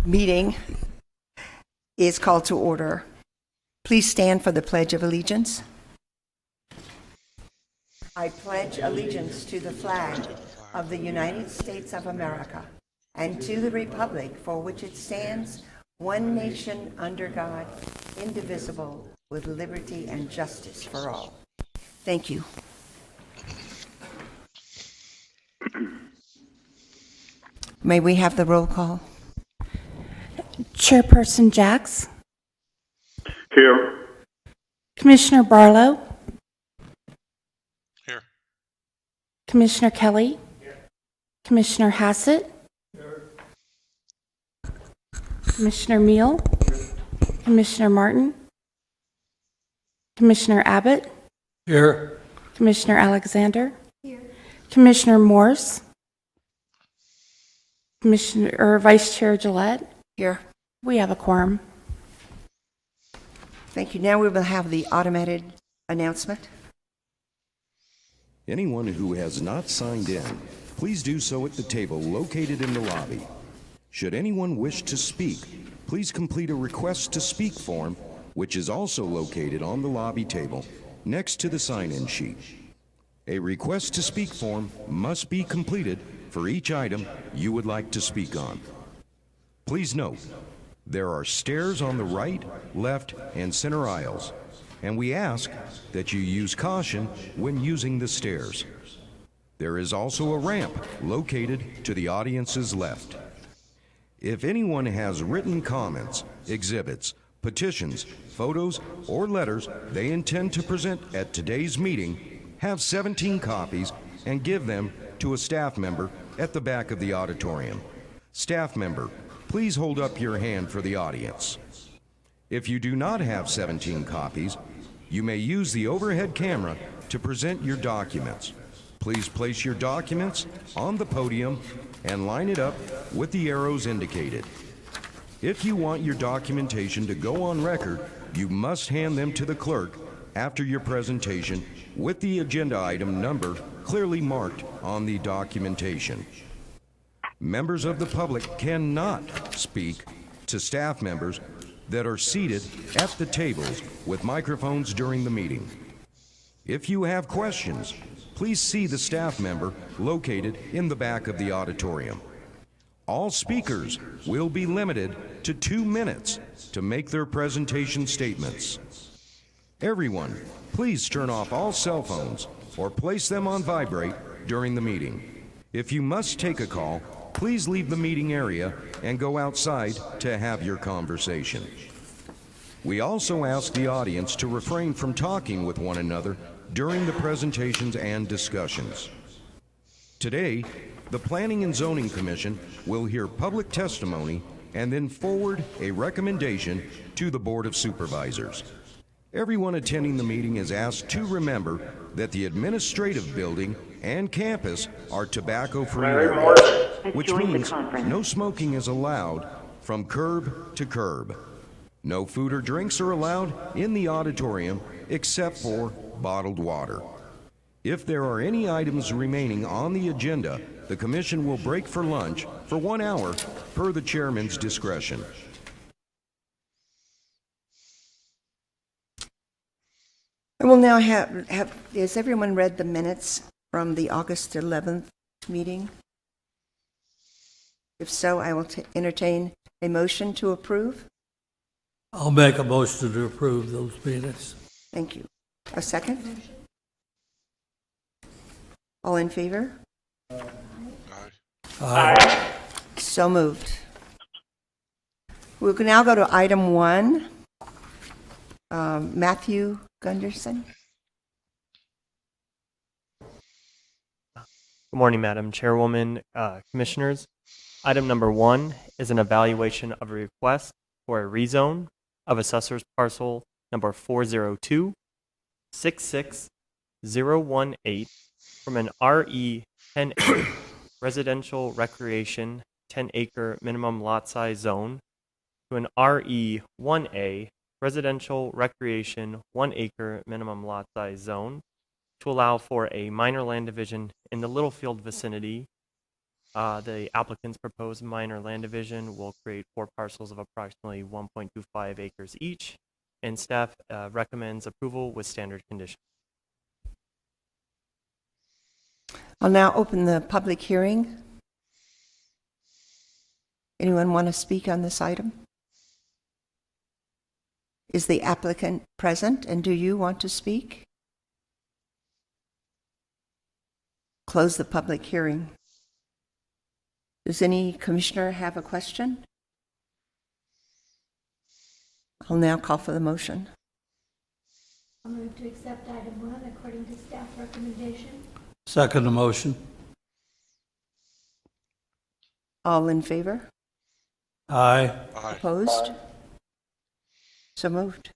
meeting is called to order. Please stand for the Pledge of Allegiance. I pledge allegiance to the flag of the United States of America and to the republic for which it stands, one nation under God, indivisible, with liberty and justice for all. Thank you. May we have the roll call? Chairperson Jacks, Here. Commissioner Barlow, Here. Commissioner Kelly, Commissioner Hassett, Commissioner Meal, Commissioner Martin, Commissioner Abbott, Here. Commissioner Alexander, Commissioner Morse, Vice Chair Gillette. Here. We have a quorum. Thank you. Now we will have the automated announcement. Anyone who has not signed in, please do so at the table located in the lobby. Should anyone wish to speak, please complete a request to speak form, which is also located on the lobby table next to the sign-in sheet. A request to speak form must be completed for each item you would like to speak on. Please note, there are stairs on the right, left, and center aisles, and we ask that you use caution when using the stairs. There is also a ramp located to the audience's left. If anyone has written comments, exhibits, petitions, photos, or letters they intend to present at today's meeting, have 17 copies and give them to a staff member at the back of the auditorium. Staff member, please hold up your hand for the audience. If you do not have 17 copies, you may use the overhead camera to present your documents. Please place your documents on the podium and line it up with the arrows indicated. If you want your documentation to go on record, you must hand them to the clerk after your presentation with the agenda item number clearly marked on the documentation. Members of the public cannot speak to staff members that are seated at the tables with microphones during the meeting. If you have questions, please see the staff member located in the back of the auditorium. All speakers will be limited to 2 minutes to make their presentation statements. Everyone, please turn off all cell phones or place them on vibrate during the meeting. If you must take a call, please leave the meeting area and go outside to have your conversation. We also ask the audience to refrain from talking with one another during the presentations and discussions. Today, the Planning and Zoning Commission will hear public testimony and then forward a recommendation to the Board of Supervisors. Everyone attending the meeting is asked to remember that the administrative building and campus are tobacco-free areas, which means no smoking is allowed from curb to curb. No food or drinks are allowed in the auditorium except for bottled water. If there are any items remaining on the agenda, the Commission will break for lunch for 1 hour per the Chairman's discretion. I will now has everyone read the minutes from the August 11th meeting? If so, I will entertain a motion to approve. I'll make a motion to approve those minutes. Thank you. A second? All in favor? Aye. So moved. We can now go to item 1. Matthew Gunderson. Good morning, Madam Chairwoman, Commissioners. Item number 1 is an evaluation of a request for a rezone of Assessor's Parcel number 402-66018 from an RE 10A residential recreation 10-acre minimum lot size zone to an RE 1A residential recreation 1-acre minimum lot size zone to allow for a minor land division in the Littlefield vicinity The applicant's proposed minor land division will create 4 parcels of approximately 1.25 acres each, and staff recommends approval with standard conditions. I'll now open the public hearing. Anyone want to speak on this item? Is the applicant present, and do you want to speak? Close the public hearing. Does any commissioner have a question? I'll now call for the motion. I'll move to accept item 1 according to staff recommendation. Second the motion. All in favor? Aye. Opposed? So moved.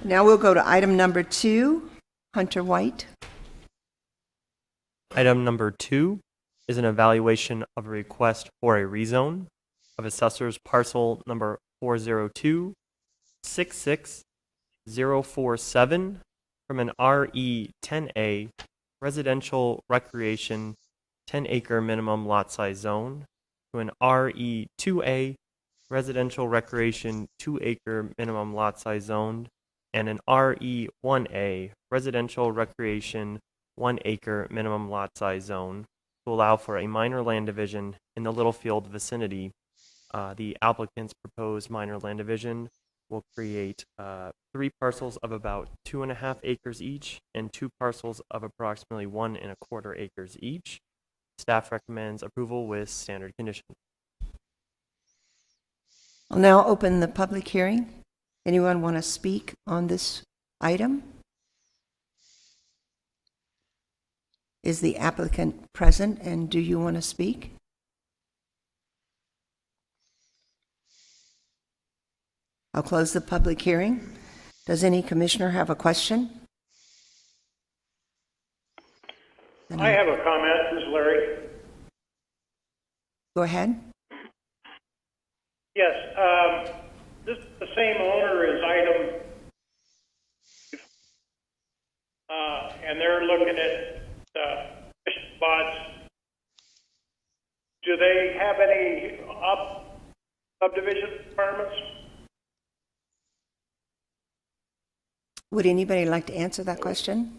Now we'll go to item number 2, Hunter White. Item number 2 is an evaluation of a request for a rezone of Assessor's parcel number 402-66047 from an RE10A residential recreation 10-acre minimum lot size zone to an RE2A residential recreation 2-acre minimum lot size zone and an RE1A residential recreation 1-acre minimum lot size zone to allow for a minor land division in the Littlefield vicinity. The applicant's proposed minor land division will create 3 parcels of about 2.5 acres each and 2 parcels of approximately 1.25 acres each. Staff recommends approval with standard conditions. I'll now open the public hearing. Anyone want to speak on this item? Is the applicant present, and do you want to speak? I'll close the public hearing. Does any commissioner have a question? I have a comment. This is Larry. Go ahead. Yes, this is the same owner as item, and they're looking at fish spots. Do they have any subdivision requirements? Would anybody like to answer that question?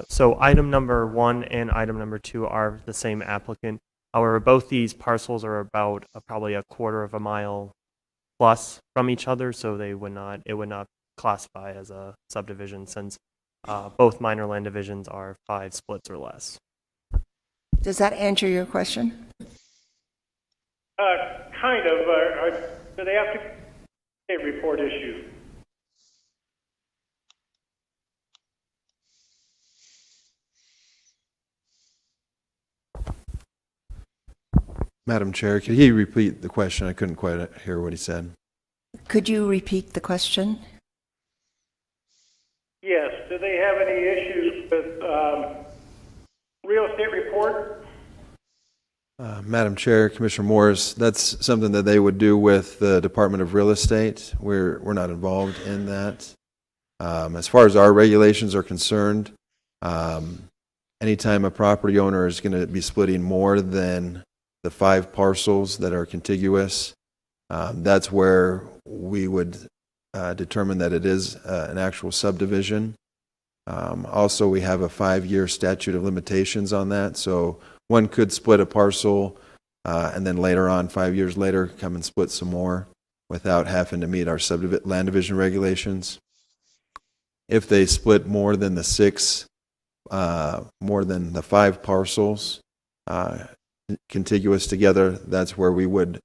So item number 1 and item number 2 are the same applicant. However, both these parcels are about probably a quarter of a mile plus from each other, so it would not classify as a subdivision since both minor land divisions are 5 splits or less. Does that answer your question? Kind of. Do they have to a report issue? Madam Chair, could he repeat the question? I couldn't quite hear what he said. Could you repeat the question? Yes. Do they have any issues with real estate report? Madam Chair, Commissioner Morris, that's something that they would do with the Department of Real Estate. We're not involved in that. As far as our regulations are concerned, anytime a property owner is going to be splitting more than the 5 parcels that are contiguous, that's where we would determine that it is an actual subdivision. Also, we have a 5-year statute of limitations on that, so one could split a parcel and then later on, 5 years later, come and split some more without having to meet our land division regulations. If they split more than the 5 parcels contiguous together, that's where we would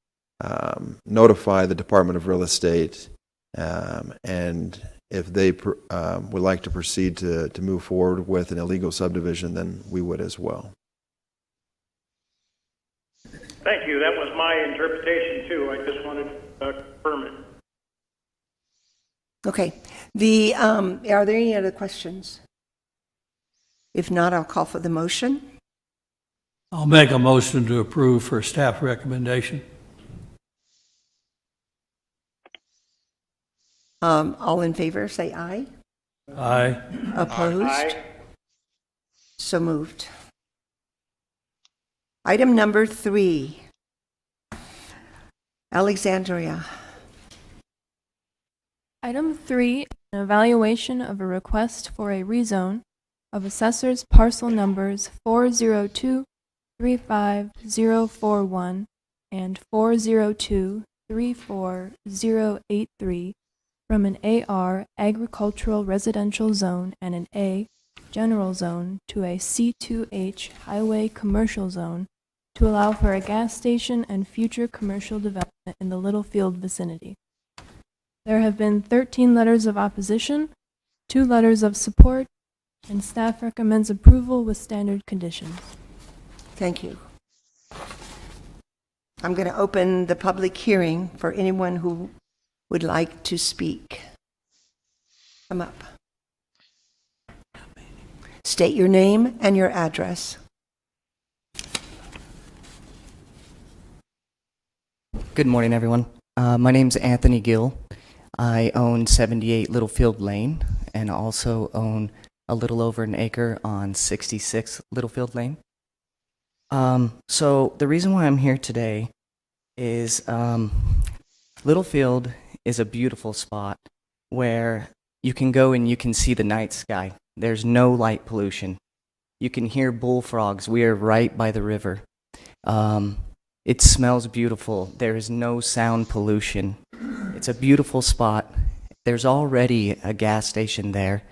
notify the Department of Real Estate, and if they would like to proceed to move forward with an illegal subdivision, then we would as well. Thank you. That was my interpretation too. I just wanted to confirm it. Okay. Are there any other questions? If not, I'll call for the motion. I'll make a motion to approve for staff recommendation. All in favor, say aye. Aye. Opposed? Aye. So moved. Item number 3. Alexandria. Item 3, an evaluation of a request for a rezone of Assessor's parcel numbers 402-35041 and 402-34083 from an AR agricultural residential zone and an A general zone to a C2H highway commercial zone to allow for a gas station and future commercial development in the Littlefield vicinity. There have been 13 letters of opposition, 2 letters of support, and staff recommends approval with standard conditions. Thank you. I'm going to open the public hearing for anyone who would like to speak. Come up. State your name and your address. Good morning, everyone. My name's Anthony Gill. I own 78 Littlefield Lane and also own a little over an acre on 66 Littlefield Lane. So the reason why I'm here today is Littlefield is a beautiful spot where you can go and you can see the night sky. There's no light pollution. You can hear bullfrogs. We are right by the river. It smells beautiful. There is no sound pollution. It's a beautiful spot. There's already a gas station there.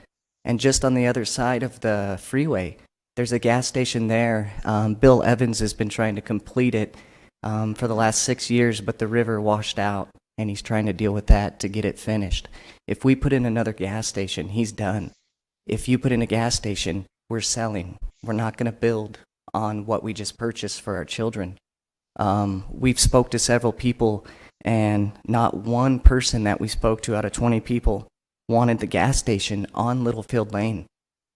And just on the other side of the freeway, there's a gas station there. Bill Evans has been trying to complete it for the last 6 years, but the river washed out, and he's trying to deal with that to get it finished. If we put in another gas station, he's done. If you put in a gas station, we're selling. We're not going to build on what we just purchased for our children. We've spoke to several people, and not one person that we spoke to out of 20 people wanted the gas station on Littlefield Lane.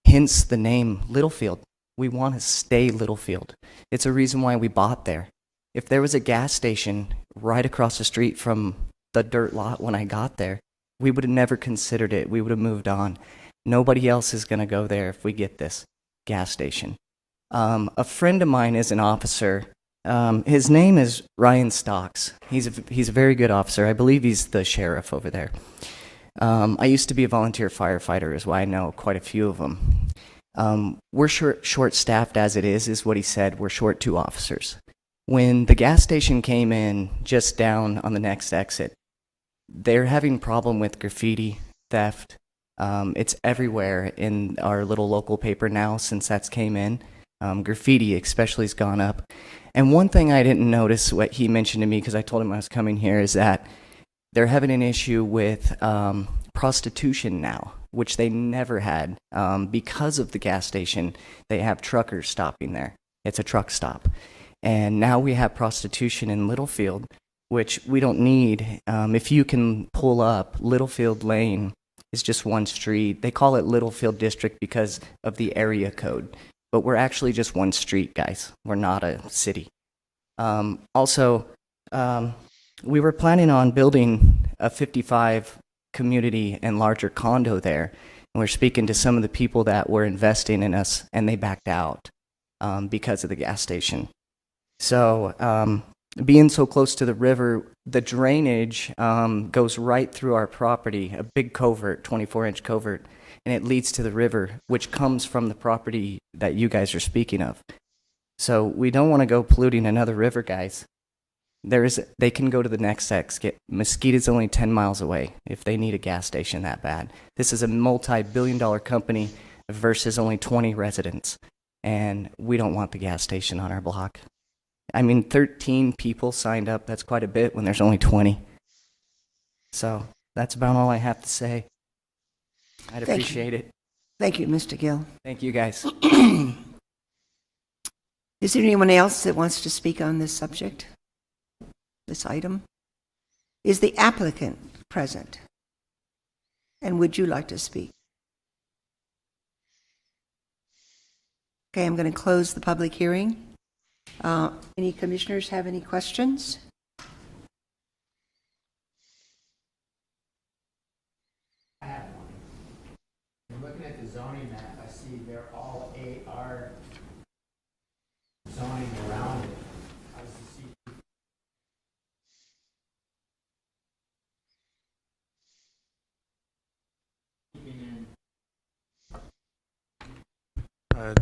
Hence the name Littlefield. We want to stay Littlefield. It's a reason why we bought there. If there was a gas station right across the street from the dirt lot when I got there, we would have never considered it. We would have moved on. Nobody else is going to go there if we get this gas station. A friend of mine is an officer. His name is Ryan Stocks. He's a very good officer. I believe he's the sheriff over there. I used to be a volunteer firefighter, is why I know quite a few of them. We're short-staffed as it is what he said. We're short 2 officers. When the gas station came in just down on the next exit, they're having problem with graffiti, theft. It's everywhere in our little local paper now since that's came in. Graffiti especially has gone up. And one thing I didn't notice, what he mentioned to me, because I told him I was coming here, is that they're having an issue with prostitution now, which they never had. Because of the gas station, they have truckers stopping there. It's a truck stop. And now we have prostitution in Littlefield, which we don't need. If you can pull up, Littlefield Lane is just one street. They call it Littlefield District because of the area code. But we're actually just one street, guys. We're not a city. Also, we were planning on building a 55 community and larger condo there. And we're speaking to some of the people that were investing in us, and they backed out because of the gas station. So being so close to the river, the drainage goes right through our property, a big covert, 24-inch covert, and it leads to the river, which comes from the property that you guys are speaking of. So we don't want to go polluting another river, guys. They can go to the next exit. Mesquite's only 10 miles away if they need a gas station that bad. This is a multi-billion-dollar company versus only 20 residents, and we don't want the gas station on our block. I mean, 13 people signed up. That's quite a bit when there's only 20. So that's about all I have to say. I'd appreciate it. Thank you, Mr. Gill. Thank you, guys. Is there anyone else that wants to speak on this subject, this item? Is the applicant present? And would you like to speak? Okay, I'm going to close the public hearing. Any commissioners have any questions? see they're all AR zoning around it. How's the C2?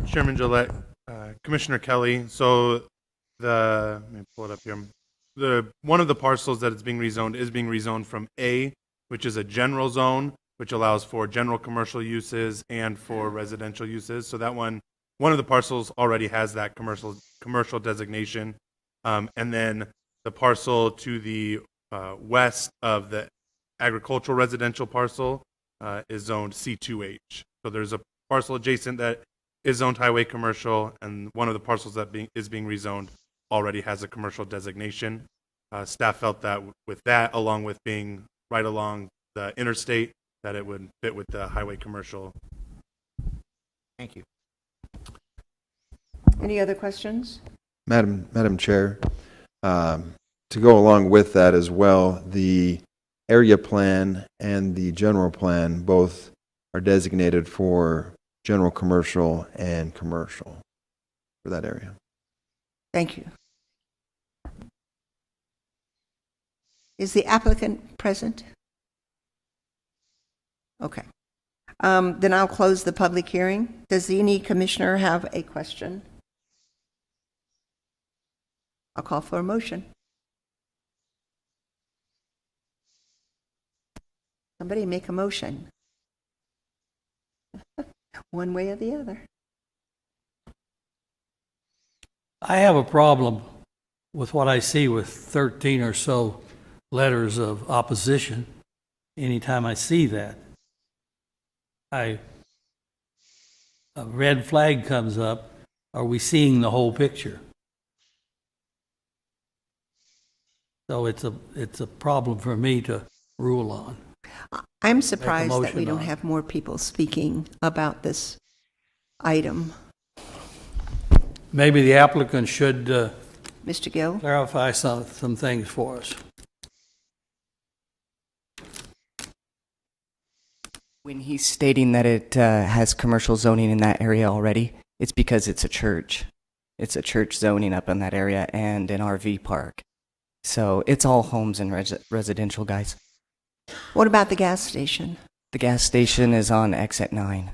Chairman Gillette, Commissioner Kelly. So let me pull it up here. One of the parcels that is being rezoned from A, which is a general zone, which allows for general commercial uses and for residential uses. So that one of the parcels already has that commercial designation. And then the parcel to the west of the agricultural residential parcel is zoned C2H. So there's a parcel adjacent that is zoned highway commercial, and one of the parcels that is being rezoned already has a commercial designation. Staff felt that with that, along with being right along the interstate, that it would fit with the highway commercial. Thank you. Any other questions? Madam Chair, to go along with that as well, the area plan and the general plan both are designated for general commercial and commercial for that area. Thank you. Is the applicant present? Okay. Then I'll close the public hearing. Does any commissioner have a question? I'll call for a motion. Somebody make a motion. One way or the other. I have a problem with what I see with 13 or so letters of opposition. Anytime I see that, a red flag comes up. Are we seeing the whole picture? So it's a problem for me to rule on. I'm surprised that we motion don't on. have more people speaking about this item. Maybe the applicant should Mr. Gill? clarify some things for us. When he's stating that it has commercial zoning in that area already, it's because it's a church. It's a church zoning up in that area and an RV park. So it's all homes and residential, guys. What about the gas station? The gas station is on exit 9.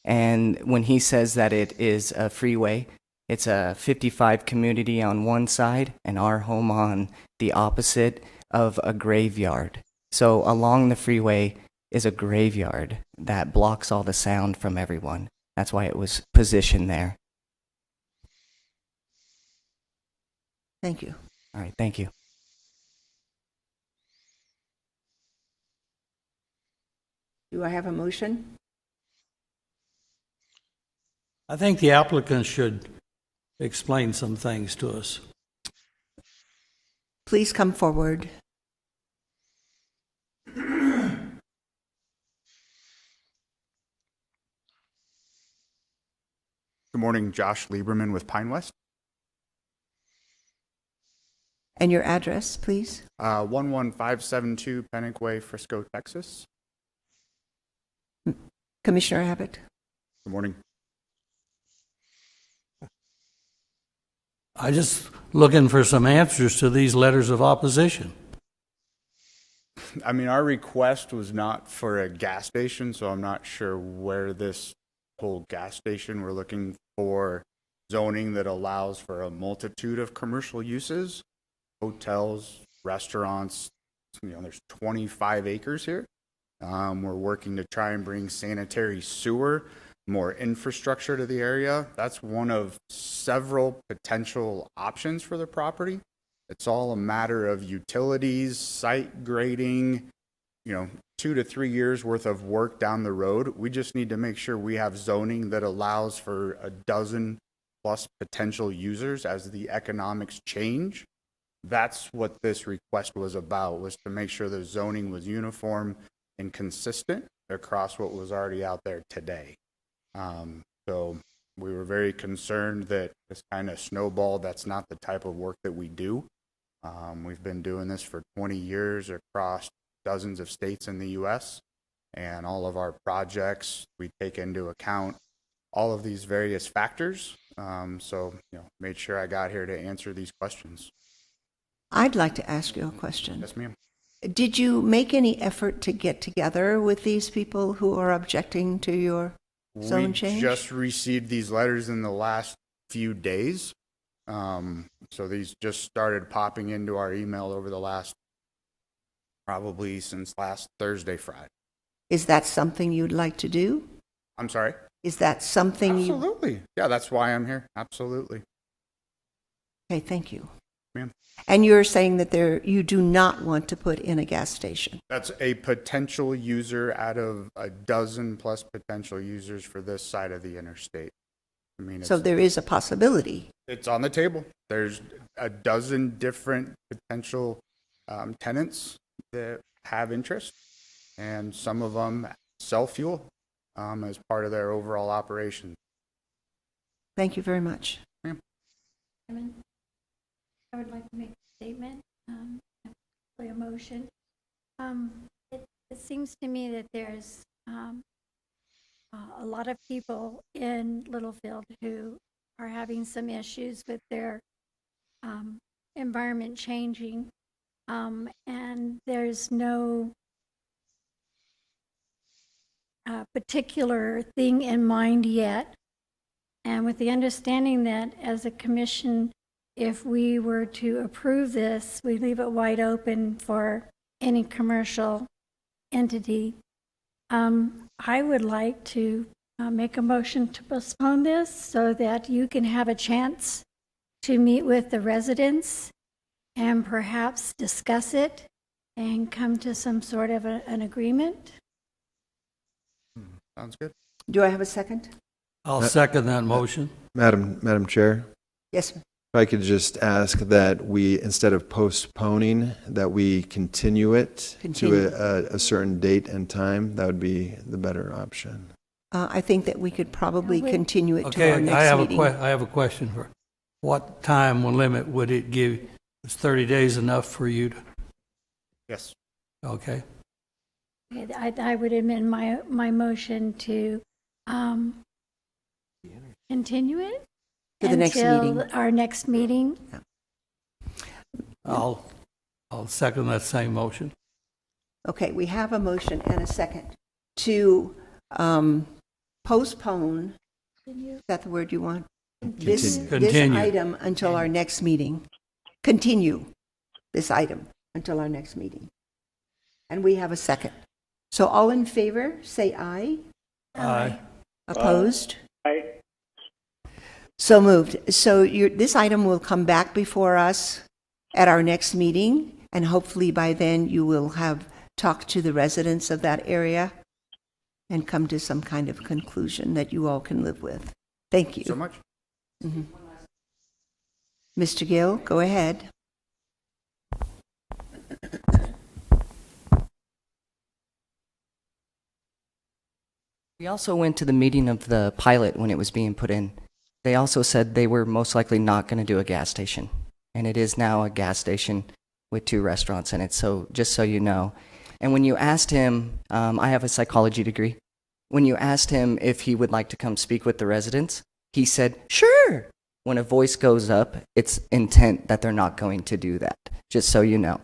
And when he says that it is a freeway, it's a 55 community on one side and our home on the opposite of a graveyard. So along the freeway is a graveyard that blocks all the sound from everyone. That's why it was positioned there. Thank you. All right, thank you. Do I have a motion? I think the applicant should explain some things to us. Please come forward. Good morning, Josh Lieberman with Pine West. And your address, please? 11572 Penick Way, Frisco, Texas. Commissioner Abbott? Good morning. I'm just looking for some answers to these letters of opposition. I mean, our request was not for a gas station, so I'm not sure where this whole gas station, we're looking for zoning that allows for a multitude of commercial uses, hotels, restaurants. There's 25 acres here. We're working to try and bring sanitary sewer, more infrastructure to the area. That's one of several potential options for the property. It's all a matter of utilities, site grading, 2 to 3 years worth of work down the road. We just need to make sure we have zoning that allows for a dozen plus potential users as the economics change. That's what this request was about, was to make sure the zoning was uniform and consistent across what was already out there today. So we were very concerned that this kind of snowball, that's not the type of work that we do. We've been doing this for 20 years across dozens of states in the U.S., and all of our projects, we take into account all of these various factors. So, made sure I got here to answer these questions. I'd like to ask you a question. Yes, ma'am. Did you make any effort to get together with these people who are objecting to your zone change? We just received these letters in the last few days. So these just started popping into our email over the last, probably since last Thursday, Friday. Is that something you'd like to do? I'm sorry? Is that something you... Absolutely. Yeah, that's why I'm here. Absolutely. Okay, thank you. Ma'am. And you're saying that you do not want to put in a gas station? That's a potential user out of a dozen plus potential users for this side of the interstate. I mean, So there is a possibility. it's on the table. There's a dozen different potential tenants that have interest, and some of them sell fuel as part of their overall operation. Thank you very much. Chairman, I would like to make a statement, a motion. It seems to me that there's a lot of people in Littlefield who are having some issues with their environment changing, and there's no particular thing in mind yet. And with the understanding that as a commission, if we were to approve this, we leave it wide open for any commercial entity. I would like to make a motion to postpone this so that you can have a chance to meet with the residents and perhaps discuss it and come to some sort of an agreement. Sounds good. Do I have a second? I'll second that motion. Madam Chair, Yes, sir. if I could just ask that we, instead of postponing, that we continue it Continue. to a certain date and time, that would be the better option. I think that we could probably continue it to Okay, our I next meeting. have a question for, what time limit would it give? Is 30 days enough for you to, Yes. okay? I would amend my motion to continue it To the next until meeting. our next meeting. I'll second that same motion. Okay, we have a motion and a second to postpone, is that the word you want? This Continue. item until our next meeting. Continue this item until our next meeting. And we have a second. So all in favor, say aye. Aye. Opposed? Aye. So moved. So this item will come back before us at our next meeting, and hopefully by then you will have talked to the residents of that area and come to some kind of conclusion that you all can live with. Thank you. So much. Mhm. Mr. Gill, go ahead. We also went to the meeting of the pilot when it was being put in. They also said they were most likely not going to do a gas station. And it is now a gas station with 2 restaurants in it, so just so you know. And when you asked him, I have a psychology degree, when you asked him if he would like to come speak with the residents, he said, sure. When a voice goes up, it's intent that they're not going to do that, just so you know.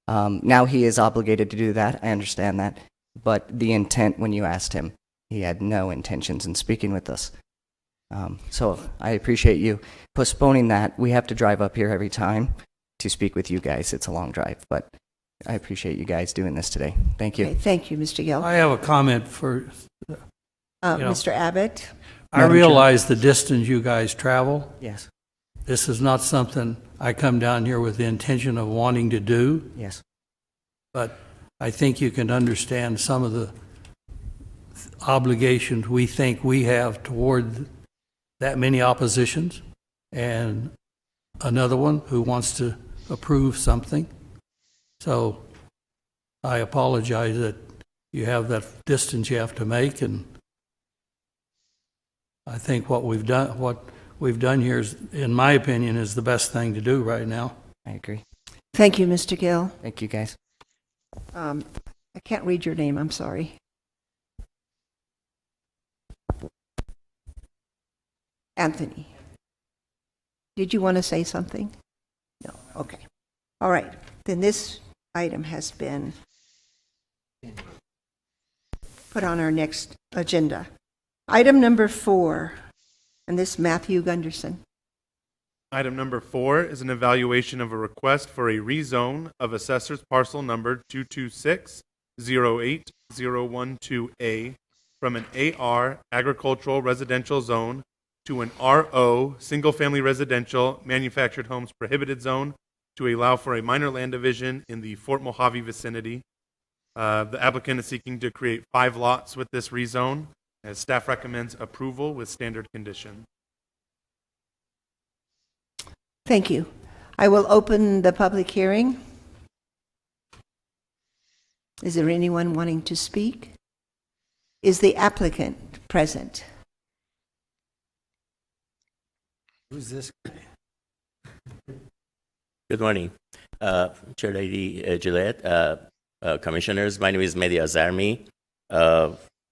Now he is obligated to do that, I understand that, but the intent when you asked him, he had no intentions in speaking with us. So I appreciate you postponing that. We have to drive up here every time to speak with you guys. It's a long drive, but I appreciate you guys doing this today. Thank you. Okay, thank you, Mr. Gill. I have a comment for, Mr. Abbott? I realize the distance you guys travel. Yes. This is not something I come down here with the intention of wanting to do, Yes. but I think you can understand some of the obligations we think we have toward that many oppositions and another one who wants to approve something. So I apologize that you have that distance you have to make, and I think what we've done here is, in my opinion, is the best thing to do right now. I agree. Thank you, Mr. Gill. Thank you, guys. I can't read your name, I'm sorry. Anthony, did you want to say something? No, okay. All right, then this item has been put on our next agenda. Item number 4, and this Matthew Gunderson. Item number 4 is an evaluation of a request for a rezone of Assessor's Parcel number 226-08012A from an AR agricultural residential zone to an RO single-family residential manufactured homes prohibited zone to allow for a minor land division in the Fort Mojave vicinity. The applicant is seeking to create 5 lots with this rezone, as staff recommends approval with standard conditions. Thank you. I will open the public hearing. Is there anyone wanting to speak? Is the applicant present? Who's this guy? Good morning, Chair Lady Gillette, Commissioners. My name is Mehdi Azarmi.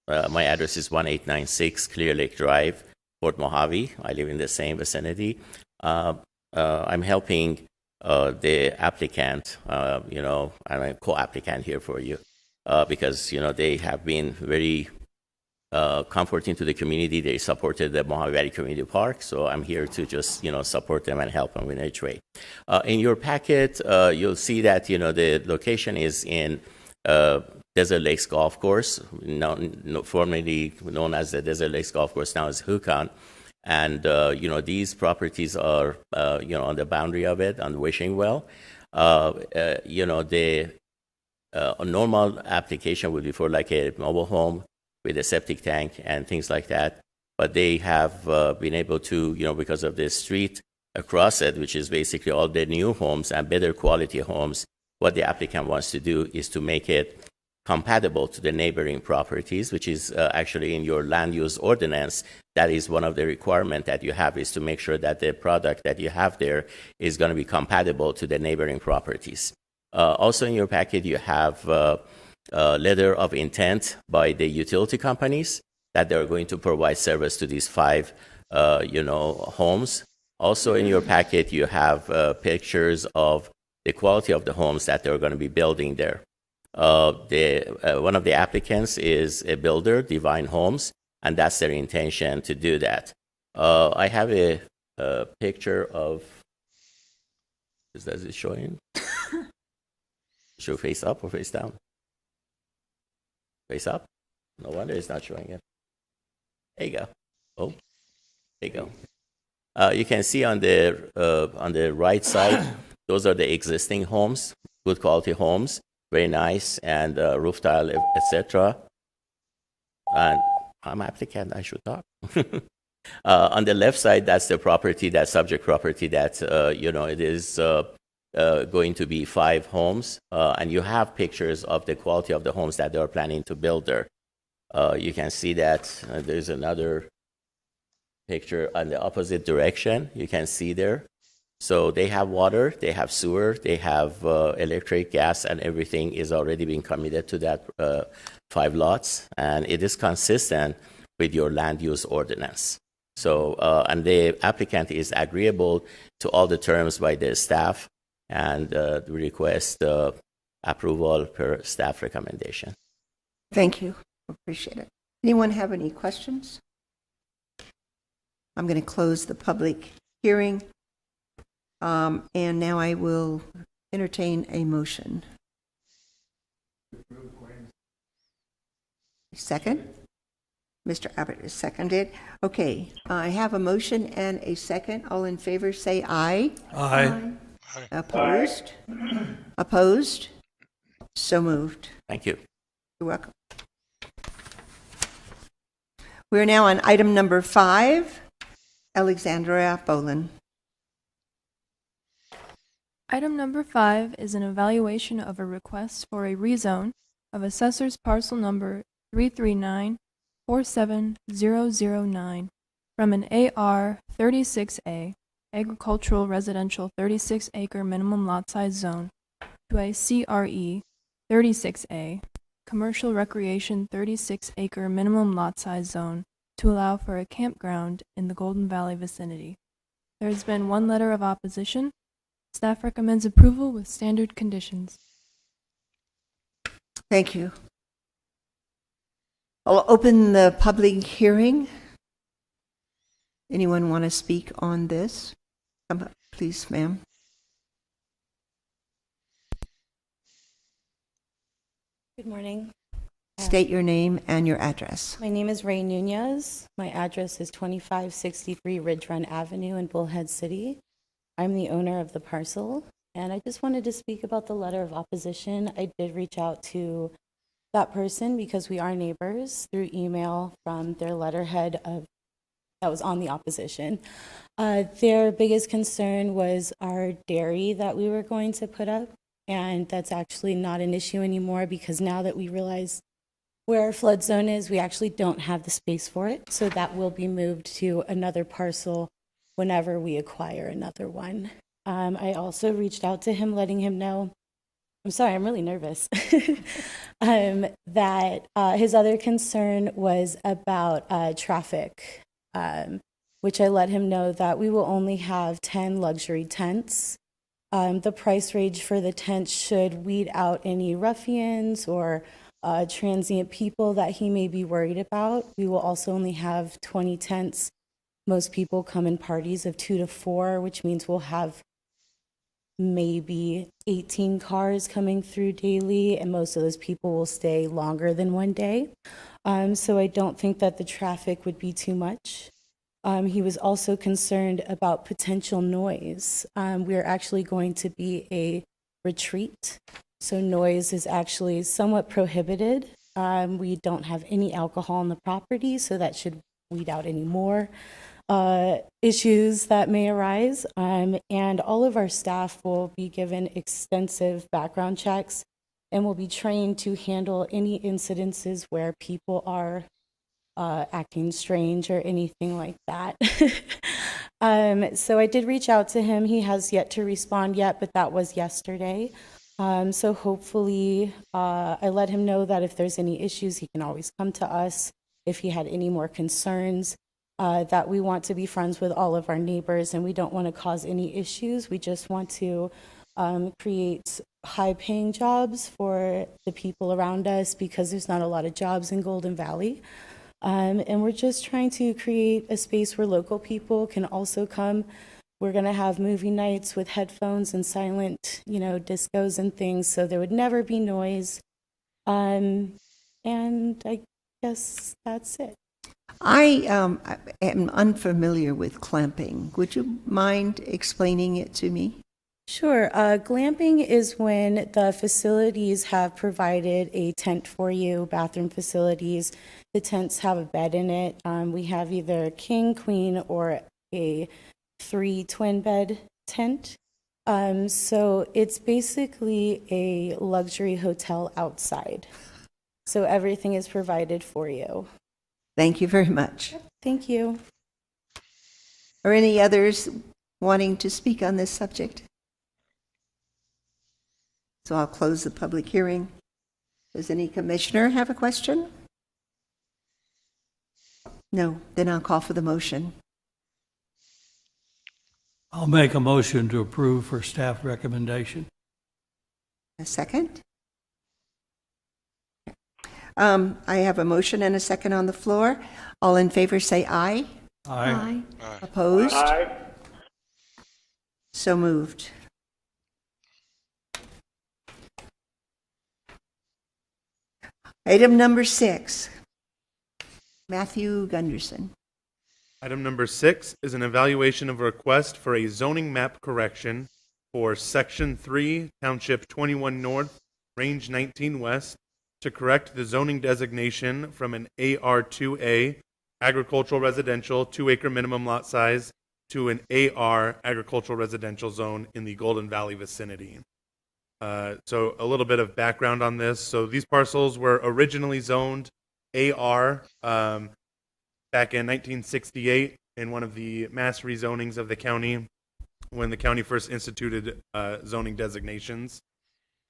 My address is 1896 Clear Lake Drive, Fort Mojave. I live in the same vicinity. I'm helping the applicant, I'm a co-applicant here for you, because, they have been very comforting to the community. They supported the Mojave Valley Community Park, so I'm here to just, support them and help them in each way. In your packet, you'll see that, the location is in Desert Lakes Golf Course, formerly known as the Desert Lakes Golf Course, now is Hucon. And, these properties are, on the boundary of it, on the wishing well. A normal application would be for like a mobile home with a septic tank and things like that. But they have been able to, because of the street across it, which is basically all the new homes and better quality homes, what the applicant wants to do is to make it compatible to the neighboring properties, which is actually in your land use ordinance. That is one of the requirements that you have, is to make sure that the product that you have there is going to be compatible to the neighboring properties. Also in your packet, you have a letter of intent by the utility companies that they're going to provide service to these 5, homes. Also in your packet, you have pictures of the quality of the homes that they're going to be building there. One of the applicants is a builder, Divine Homes, and that's their intention to do that. I have a picture of, is it showing? Show face up or face down? Face up? No wonder it's not showing it. There you go. Oh, there you go. You can see on the right side, those are the existing homes, good quality homes, very nice, and roof tile, etc. And I'm an applicant, I should talk. On the left side, that's the property, that subject property that, it is going to be 5 homes. And you have pictures of the quality of the homes that they're planning to build there. You can see that there's another picture on the opposite direction. You can see there. So they have water, they have sewer, they have electric, gas, and everything is already being committed to that 5 lots. And it is consistent with your land use ordinance. So, and the applicant is agreeable to all the terms by the staff, and request approval per staff recommendation. Thank you. Appreciate it. Anyone have any questions? I'm going to close the public hearing. And now I will entertain a motion. Second? Mr. Abbott is seconded. Okay, I have a motion and a second. All in favor say aye. Aye. Opposed? Opposed? So moved. Thank you. You're welcome. We're now on item number 5, Alexandria Boland. Item number 5 is an evaluation of a request for a rezone of Assessor's Parcel number 339-47009 from an AR 36A Agricultural Residential 36-acre minimum lot size zone to a CRE 36A Commercial Recreation 36-acre minimum lot size zone to allow for a campground in the Golden Valley vicinity. There has been one letter of opposition. Staff recommends approval with standard conditions. Thank you. I'll open the public hearing. Anyone want to speak on this? Come up, please, ma'am. Good morning. State your name and your address. My name is Ray Nunez. My address is 2563 Ridge Run Avenue in Bullhead City. I'm the owner of the parcel, and I just wanted to speak about the letter of opposition. I did reach out to that person because we are neighbors through email from their letterhead that was on the opposition. Their biggest concern was our dairy that we were going to put up, and that's actually not an issue anymore because now that we realize where our flood zone is, we actually don't have the space for it, so that will be moved to another parcel whenever we acquire another one. I also reached out to him, letting him know, I'm sorry, I'm really nervous, that his other concern was about traffic, which I let him know that we will only have 10 luxury tents. The price range for the tents should weed out any ruffians or transient people that he may be worried about. We will also only have 20 tents. Most people come in parties of 2 to 4, which means we'll have maybe 18 cars coming through daily, and most of those people will stay longer than one day. So I don't think that the traffic would be too much. He was also concerned about potential noise. We're actually going to be a retreat, so noise is actually somewhat prohibited. We don't have any alcohol on the property, so that should weed out any more issues that may arise. And all of our staff will be given extensive background checks and will be trained to handle any incidences where people are acting strange or anything like that. So I did reach out to him. He has yet to respond yet, but that was yesterday. So hopefully I let him know that if there's any issues, he can always come to us. If he had any more concerns, that we want to be friends with all of our neighbors and we don't want to cause any issues. We just want to create high-paying jobs for the people around us because there's not a lot of jobs in Golden Valley. And we're just trying to create a space where local people can also come. We're going to have movie nights with headphones and silent, discos and things, so there would never be noise. And I guess that's it. I am unfamiliar with clamping. Would you mind explaining it to me? Sure. Glamping is when the facilities have provided a tent for you, bathroom facilities. The tents have a bed in it. We have either king, queen, or a 3 twin bed tent. So it's basically a luxury hotel outside. So everything is provided for you. Thank you very much. Thank you. Are any others wanting to speak on this subject? So I'll close the public hearing. Does any commissioner have a question? No, then I'll call for the motion. I'll make a motion to approve for staff recommendation. A second? I have a motion and a second on the floor. All in favor say aye. Aye. Opposed? Aye. So moved. Item number 6. Matthew Gunderson. Item number 6 is an evaluation of a request for a zoning map correction for Section 3, Township 21 North, Range 19 West, to correct the zoning designation from an AR2A, agricultural residential, 2-acre minimum lot size, to an AR, agricultural residential zone in the Golden Valley vicinity. So a little bit of background on this. So these parcels were originally zoned AR back in 1968 in one of the mass rezonings of the county when the county first instituted zoning designations.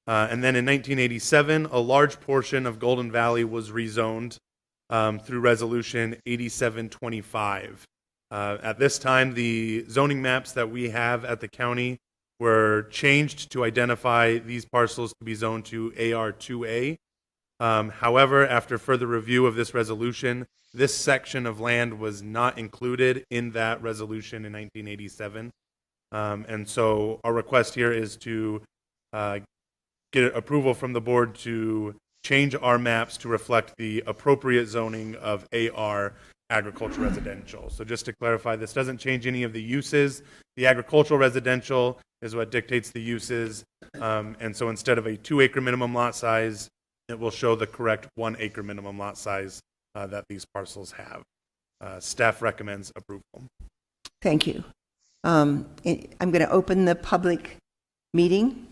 And then in 1987, a large portion of Golden Valley was rezoned through Resolution 8725. At this time, the zoning maps that we have at the county were changed to identify these parcels to be zoned to AR2A. However, after further review of this resolution, this section of land was not included in that resolution in 1987. And so our request here is to get approval from the board to change our maps to reflect the appropriate zoning of AR agricultural residential. So just to clarify, this doesn't change any of the uses. The agricultural residential is what dictates the uses. And so instead of a 2-acre minimum lot size, it will show the correct 1-acre minimum lot size that these parcels have. Staff recommends approval. Thank you. I'm going to open the public meeting.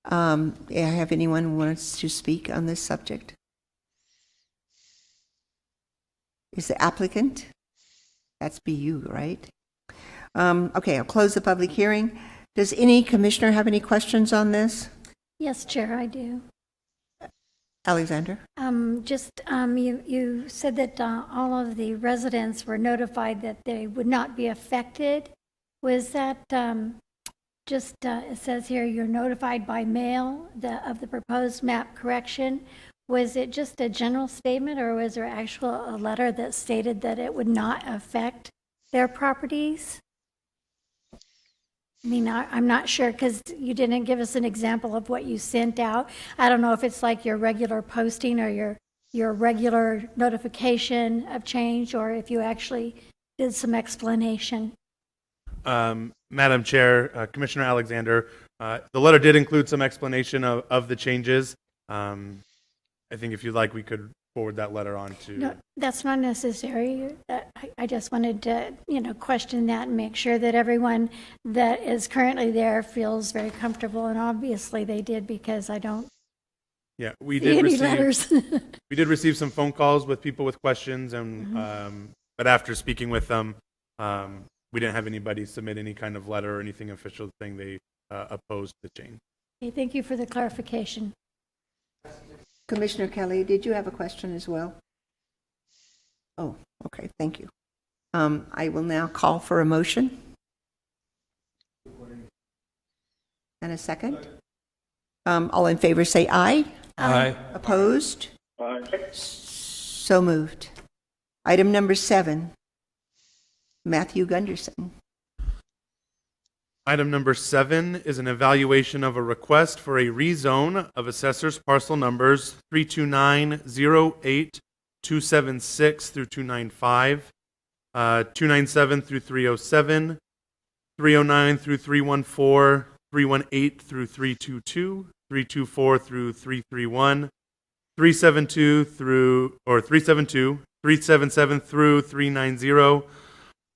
I have anyone who wants to speak on this subject? Is the applicant? That's be you, right? Okay, I'll close the public hearing. Does any commissioner have any questions on this? Yes, Chair, I do. Alexander? You said that all of the residents were notified that they would not be affected. Was that it says here you're notified by mail of the proposed map correction? Was it just a general statement, or was there a letter that stated that it would not affect their properties? I mean, I'm not sure, because you didn't give us an example of what you sent out. I don't know if it's like your regular posting or your regular notification of change, or if you actually did some explanation. Madam Chair, Commissioner Alexander, the letter did include some explanation of the changes. I think if you'd like, we could forward that letter on to... No, that's not necessary. I just wanted to, question that and make sure that everyone that is currently there feels very comfortable, and obviously they did, because I don't we see did any receive letters. We did receive some phone calls with people with questions, and but after speaking with them, we didn't have anybody submit any kind of letter or anything official saying they opposed the change. Okay, thank you for the clarification. Commissioner Kelly, did you have a question as well? Oh, okay, thank you. I will now call for a motion. And a second. All in favor say aye. Aye. Opposed? Aye. So moved. Item number 7, Matthew Gunderson. Item number 7 is an evaluation of a request for a rezone of assessor's parcel numbers 32908, 276 through 295, 297 through 307, 309 through 314, 318 through 322, 324 through 331, 372 through, or 372, 377 through 390,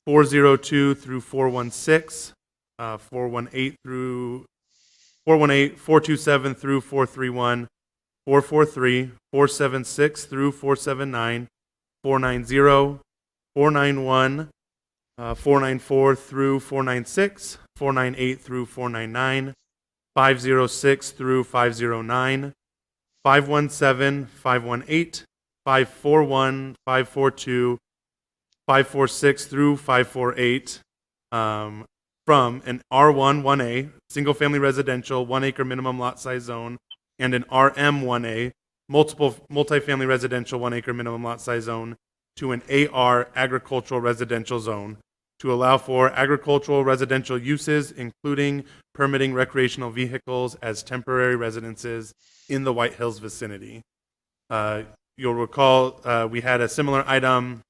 402 through 416, 418 through 418, 427 through 431, 443, 476 through 479, 490, 491, 494 through 496, 498 through 499, 506 through 509, 517, 518, 541, 542, 546 through 548, from an R1 1A, single-family residential, 1-acre minimum lot size zone, and an RM 1A, multifamily residential, 1-acre minimum lot size zone, to an AR agricultural residential zone, to allow for agricultural residential uses, including permitting recreational vehicles as temporary residences in the White Hills vicinity. You'll recall we had a similar item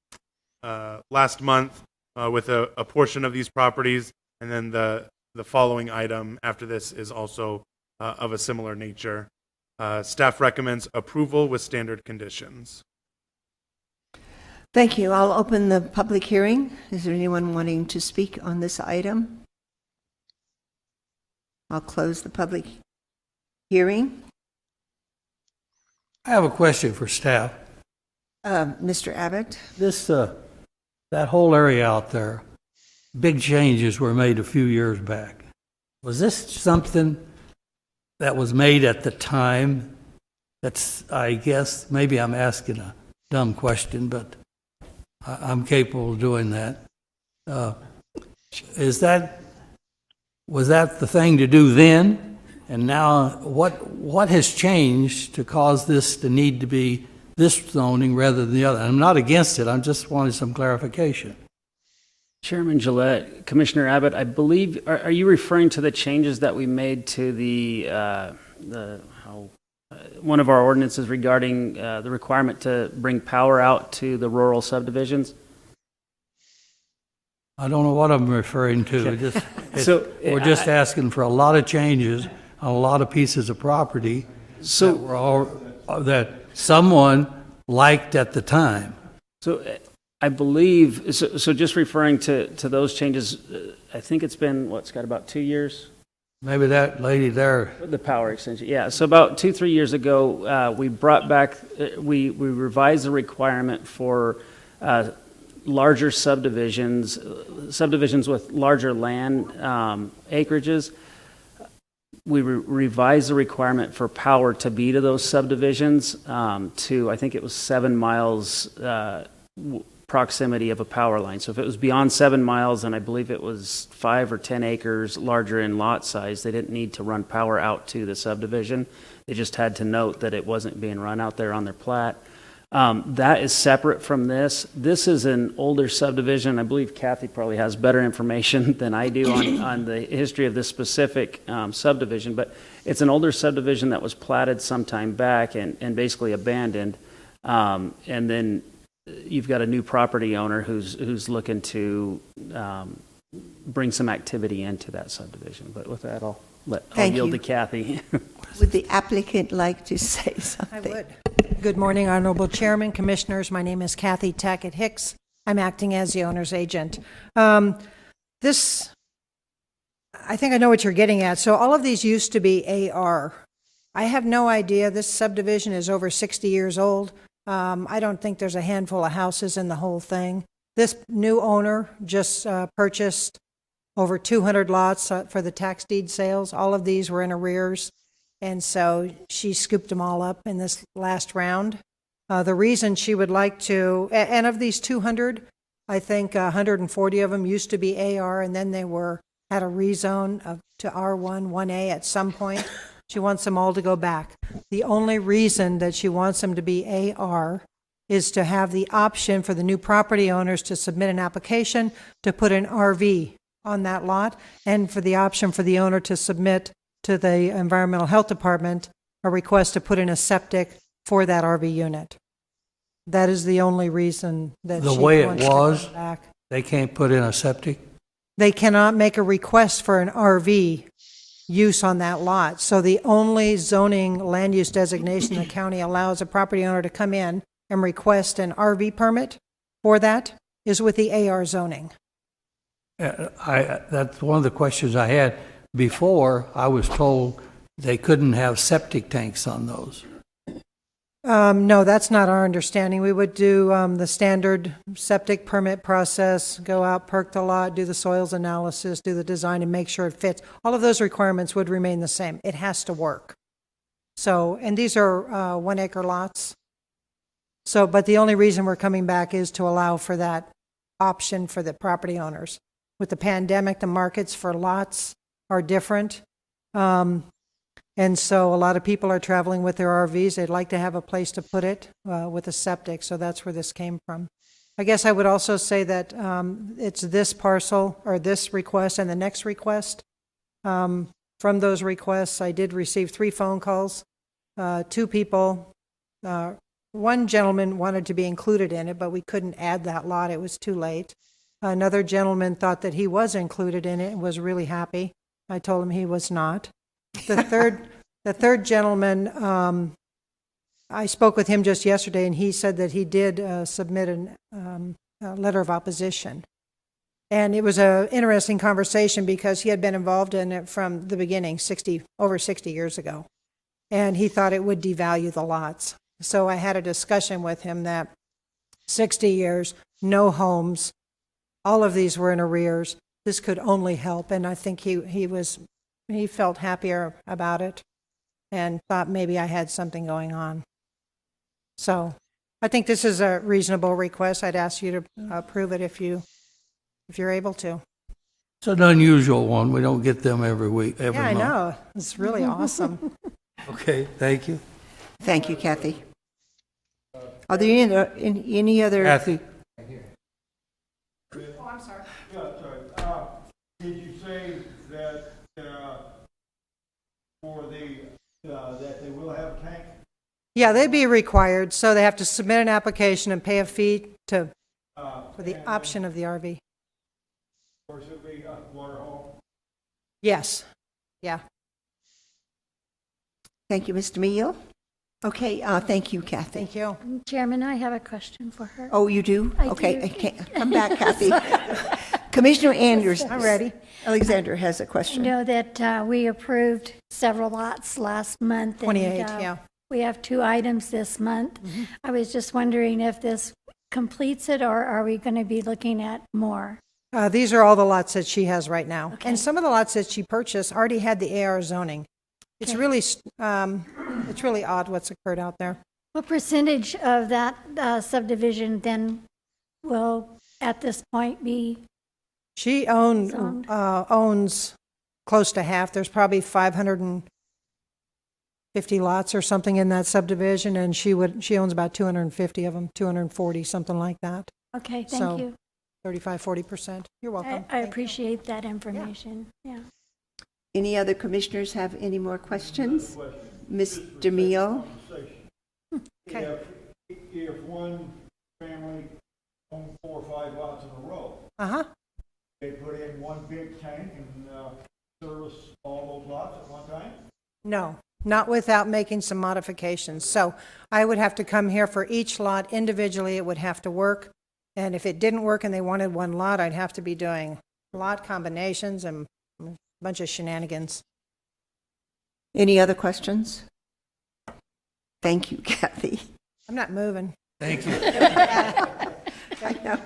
last month with a portion of these properties, and then the following item after this is also of a similar nature. Staff recommends approval with standard conditions. Thank you. I'll open the public hearing. Is there anyone wanting to speak on this item? I'll close the public hearing. I have a question for staff. Mr. Abbott? This, that whole area out there, big changes were made a few years back. Was this something that was made at the time? That's, I guess, maybe I'm asking a dumb question, but I'm capable of doing that. Was that the thing to do then? And now, what has changed to cause this to need to be this zoning rather than the other? I'm not against it. I just wanted some clarification. Chairman Gillette, Commissioner Abbott, I believe, are you referring to the changes that we made to one of our ordinances regarding the requirement to bring power out to the rural subdivisions? I don't know what I'm referring to. We're just asking for a lot of changes on a lot of pieces of property that someone liked at the time. So I believe, so just referring to those changes, I think it's been, Scott, about 2 years? Maybe that lady there. The power extension, yeah. So about 2-3 years ago, we brought back, we revised the requirement for larger subdivisions with larger land acreages. We revised the requirement for power to be to those subdivisions to, I think it was 7 miles proximity of a power line. So if it was beyond 7 miles, and I believe it was 5 or 10 acres larger in lot size, they didn't need to run power out to the subdivision. They just had to note that it wasn't being run out there on their plat. That is separate from this. This is an older subdivision. I believe Kathy probably has better information than I do on the history of this specific subdivision, but it's an older subdivision that was platted some time back and basically abandoned. And then you've got a new property owner who's looking to bring some activity into that subdivision. But with that, I'll yield to Kathy. Would the applicant like to say something? I would. Good morning, Honorable Chairman, Commissioners. My name is Kathy Tackett Hicks. I'm acting as the owner's agent. I think I know what you're getting at. So all of these used to be AR. I have no idea. This subdivision is over 60 years old. I don't think there's a handful of houses in the whole thing. This new owner just purchased over 200 lots for the tax deed sales. All of these were in arrears. And so she scooped them all up in this last round. The reason she would like to, and of these 200, I think 140 of them used to be AR, and then they had a rezone to R1, 1A at some point. She wants them all to go back. The only reason that she wants them to be AR is to have the option for the new property owners to submit an application to put an RV on that lot, and for the option for the owner to submit to the Environmental Health Department a request to put in a septic for that RV unit. That is the only reason that The she way it wants to was, come back. they can't put in a septic? They cannot make a request for an RV use on that lot. So the only zoning land use designation the county allows a property owner to come in and request an RV permit for that is with the AR zoning. That's one of the questions I had. Before, I was told they couldn't have septic tanks on those. No, that's not our understanding. We would do the standard septic permit process, go out, perk the lot, do the soils analysis, do the design, and make sure it fits. All of those requirements would remain the same. It has to work. So, and these are 1 acre lots. So, but the only reason we're coming back is to allow for that option for the property owners. With the pandemic, the markets for lots are different. And so a lot of people are traveling with their RVs. They'd like to have a place to put it with a septic. So that's where this came from. I guess I would also say that it's this parcel or this request and the next request. From those requests, I did receive 3 phone calls. 2 people, one gentleman wanted to be included in it, but we couldn't add that lot. It was too late. Another gentleman thought that he was included in it and was really happy. I told him he was not. The third gentleman, I spoke with him just yesterday, and he said that he did submit a letter of opposition. And it was an interesting conversation because he had been involved in it from the beginning, over 60 years ago. And he thought it would devalue the lots. So I had a discussion with him that 60 years, no homes, all of these were in arrears. This could only help, and I think he felt happier about it and thought maybe I had something going on. So I think this is a reasonable request. I'd ask you to approve it if you're able to. It's an unusual one. We don't get them every week, every Yeah, I month. know. It's really awesome. Okay, thank you. Thank you, Kathy. Are there any other? Kathy? Oh, I'm sorry. Yeah, sorry. Did you say that for that they will have a tank? Yeah, they'd be required, so they have to submit an application and pay a fee for the option of the RV. Of course, it'll be water hole. Yes, yeah. Thank you, Mr. Meal. Okay, thank you, Kathy. Thank you. Chairman, I have a question for her. Oh, you do? I Okay, do. okay, come back, Kathy. Commissioner Anders. I'm ready. Alexander has a I question. know that we approved several lots last month. 28, and, yeah. We have 2 items this month. I was just wondering if this completes it, or are we going to be looking at more? These are all the lots that she has right now. Okay. And some of the lots that she purchased already had the AR zoning. It's Okay. really odd what's occurred out there. What percentage of that subdivision then will, at this point, be? She Zoned. owns close to half. There's probably 550 lots or something in that subdivision, and she owns about 250 of them, 240, something like that. Okay, So, thank you. 35-40%. You're welcome. I appreciate that information. Yeah. Any other commissioners have any more questions? Mr. Meal? Okay. If one family owned 4 or 5 lots in a row, Uh-huh. they put in one big tank and service all those lots at one time? No, not without making some modifications. So I would have to come here for each lot individually. It would have to work. And if it didn't work and they wanted one lot, I'd have to be doing lot combinations and a bunch of shenanigans. Any other questions? Thank you, Kathy. I'm not moving. Thank you. I know.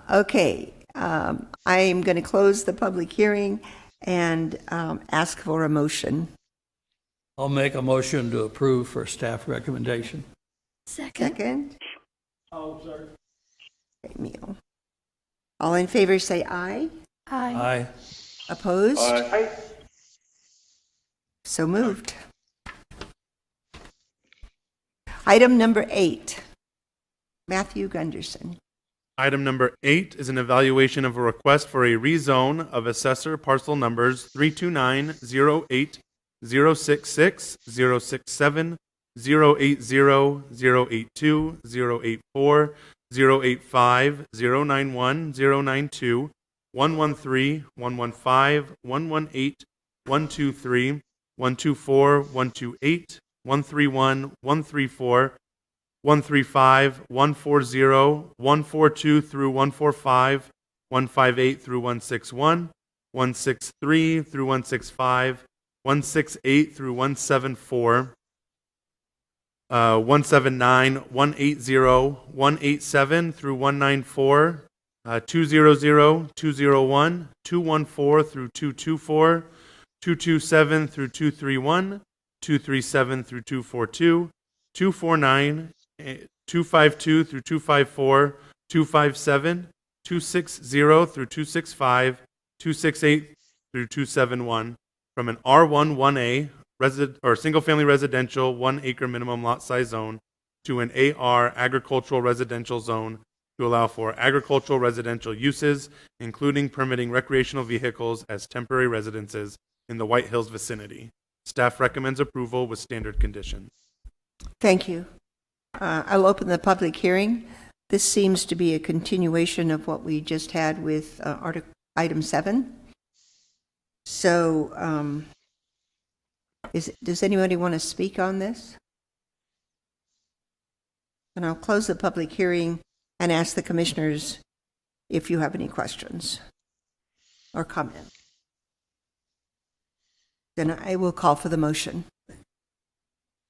Okay, I am going to close the public hearing and ask for a motion. I'll make a motion to approve for staff recommendation. Second? Oh, sorry. Okay, Meal. All in favor say aye. Aye. Aye. Opposed? Aye. So moved. Item number 8. Matthew Gunderson. Item number 8 is an evaluation of a request for a rezone of assessor parcel numbers 329, 08, 066, 067, 080, 082, 084, 085, 091, 092, 113, 115, 118, 123, 124, 128, 131, 134, 135, 140, 142 through 145, 158 through 161, 163 through 165, 168 through 174, 179, 180, 187 through 194, 200, 201, 214 through 224, 227 through 231, 237 through 242, 249, 252 through 254, 257, 260 through 265, 268 through 271 from an R1 1A single-family residential 1 acre minimum lot size zone to an AR agricultural residential zone to allow for agricultural residential uses, including permitting recreational vehicles as temporary residences in the White Hills vicinity. Staff recommends approval with standard conditions. Thank you. I'll open the public hearing. This seems to be a continuation of what we just had with item 7. So, does anybody want to speak on this? And I'll close the public hearing and ask the commissioners if you have any questions or comments. Then I will call for the motion.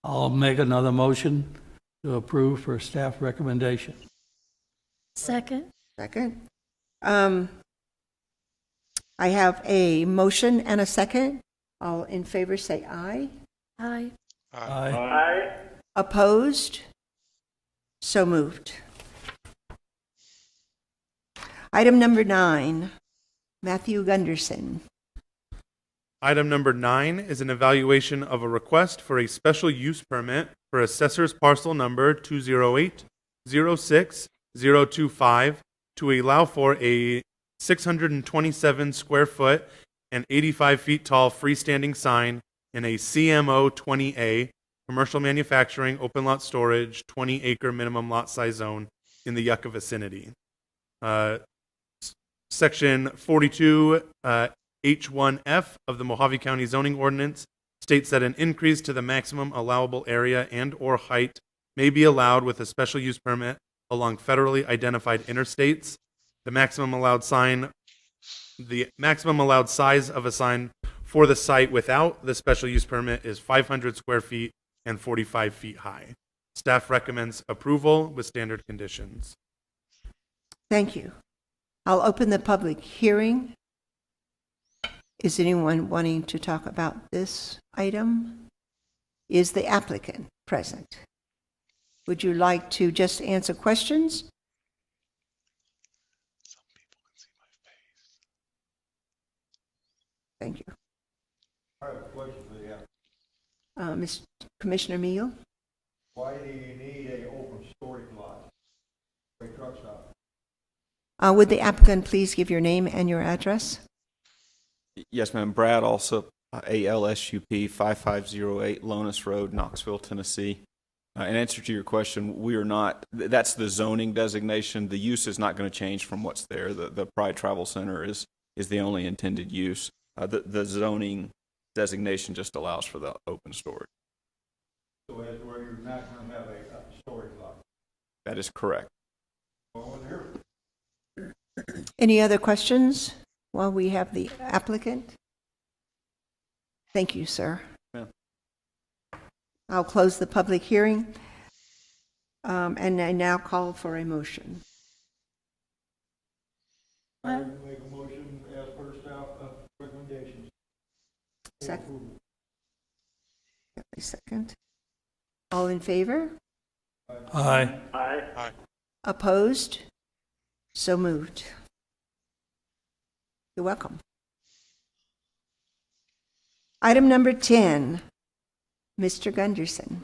I'll make another motion to approve for staff recommendation. Second. Second. I have a motion and a second. All in favor say aye. Aye. Aye. Aye. Opposed? So moved. Item number 9, Matthew Gunderson. Item number 9 is an evaluation of a request for a special use permit for Assessor's Parcel Number 208-06025 to allow for a 627 square foot and 85 feet tall freestanding sign in a CMO 20A, commercial manufacturing, open lot storage, 20-acre minimum lot size zone in the Yucca vicinity. Section 42 H1F of the Mojave County zoning ordinance states that an increase to the maximum allowable area and or height may be allowed with a special use permit along federally identified interstates. The maximum allowed size of a sign for the site without the special use permit is 500 square feet and 45 feet high. Staff recommends approval with standard conditions. Thank you. I'll open the public hearing. Is anyone wanting to talk about this item? Is the applicant present? Would you like to just answer questions? Thank you. I have a question for the applicant. Mr. Commissioner Meal? Why do you need a open storage lot for a truck stop? Would the applicant please give your name and your address? Yes, ma'am. Brad Alsup, ALSUP 5508 Lonis Road, Knoxville, Tennessee. In answer to your question, we are not, that's the zoning designation. The use is not going to change from what's there. The Pride Travel Center is the only intended use. The zoning designation just allows for the open storage. So that's where you're not going to have a storage lot? That is correct. Well, here. Any other questions while we have the applicant? Thank you, sir. Yeah. I'll close the public hearing, and I now call for a motion. I make a motion as per staff recommendations. Second. A second. All in favor? Aye. Aye. Opposed? So moved. You're welcome. Item number 10, Mr. Gunderson.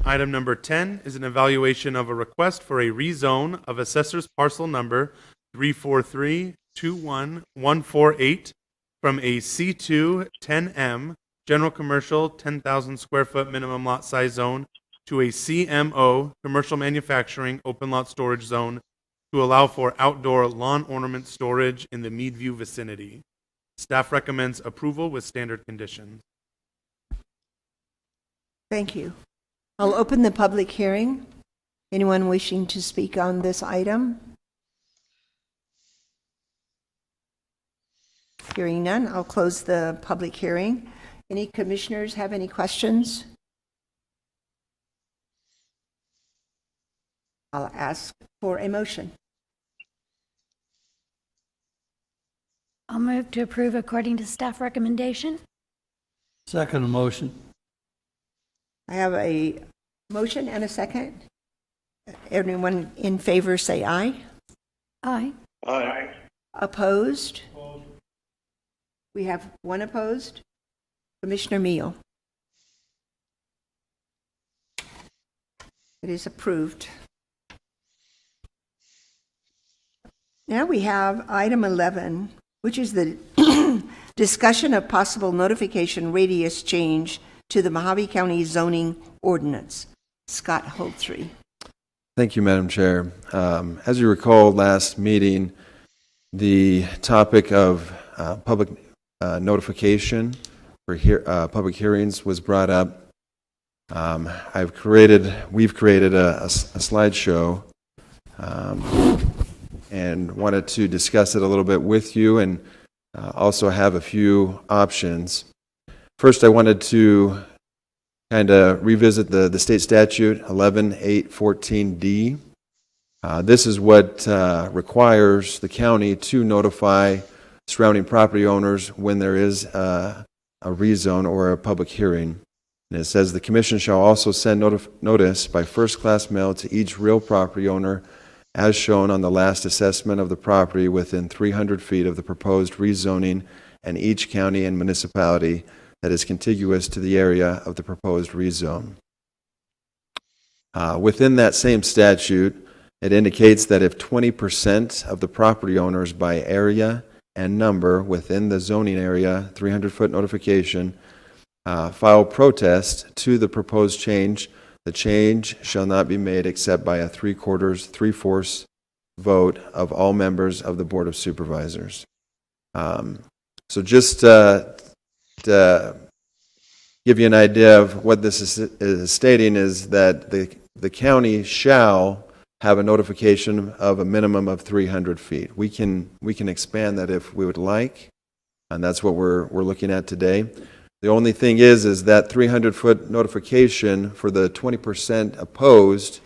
Item number 10 is an evaluation of a request for a rezone of Assessor's Parcel Number 343-21148 from a C2 10M General Commercial 10,000 square foot minimum lot size zone to a CMO Commercial Manufacturing Open Lot Storage Zone to allow for outdoor lawn ornament storage in the Meadview vicinity. Staff recommends approval with standard conditions. Thank you. I'll open the public hearing. Anyone wishing to speak on this item? Hearing none, I'll close the public hearing. Any commissioners have any questions? I'll ask for a motion. I'll move to approve according to staff recommendation. Second motion. I have a motion and a second. Everyone in favor say aye. Aye. Aye. Opposed? We have one opposed. Commissioner Meal. It is approved. Now we have item 11, which is the discussion of possible notification radius change to the Mojave County zoning ordinance. Scott Holtry. Thank you, Madam Chair. As you recall, last meeting, the topic of public notification for public hearings was brought up. We've created a slideshow and wanted to discuss it a little bit with you and also have a few options. First, I wanted to kind of revisit the state statute 11-814D. This is what requires the county to notify surrounding property owners when there is a rezone or a public hearing. And it says, the commission shall also send notice by first-class mail to each real property owner as shown on the last assessment of the property within 300 feet of the proposed rezoning and each county and municipality that is contiguous to the area of the proposed rezone. Within that same statute, it indicates that if 20% of the property owners by area and number within the zoning area, 300-foot notification, file protest to the proposed change, the change shall not be made except by a 3/4 vote of all members of the Board of Supervisors. So just to give you an idea of what this is stating is that the county shall have a notification of a minimum of 300 feet. We can expand that if we would like, and that's what we're looking at today. The only thing is that 300-foot notification for the 20% opposed,